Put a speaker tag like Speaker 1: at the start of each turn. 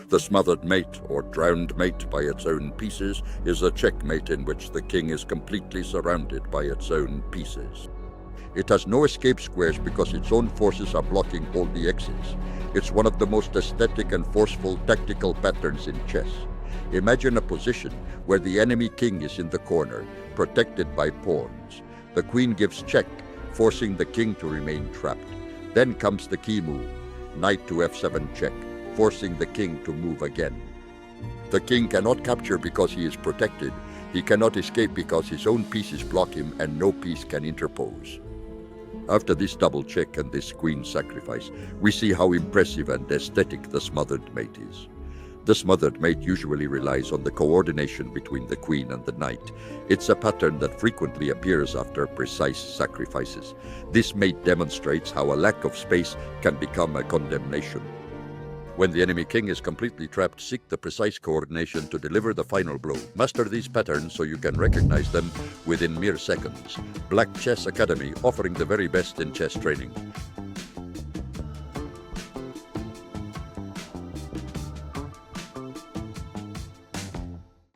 Speaker 1: The smothered mate, or drowned mate by its own pieces, is a checkmate in which the king is completely surrounded by its own pieces. It has no escape squares because its own forces are blocking all the exits. It's one of the most aesthetic and forceful tactical patterns in chess. Imagine a position where the enemy king is in the corner, protected by pawns. The queen gives check, forcing the king to remain trapped. Then comes the key move, knight to f7 check, forcing the king to move again. The king cannot capture because he is protected. He cannot escape because his own pieces block him and no piece can interpose. After this double check and this queen sacrifice, we see how impressive and aesthetic the smothered mate is. The smothered mate usually relies on the coordination between the queen and the knight. It's a pattern that frequently appears after precise sacrifices. This mate demonstrates how a lack of space can become a condemnation. When the enemy king is completely trapped, seek the precise coordination to deliver the final blow. Master these patterns so you can recognize them within mere seconds. BlackChess Academy, offering the very best in chess training.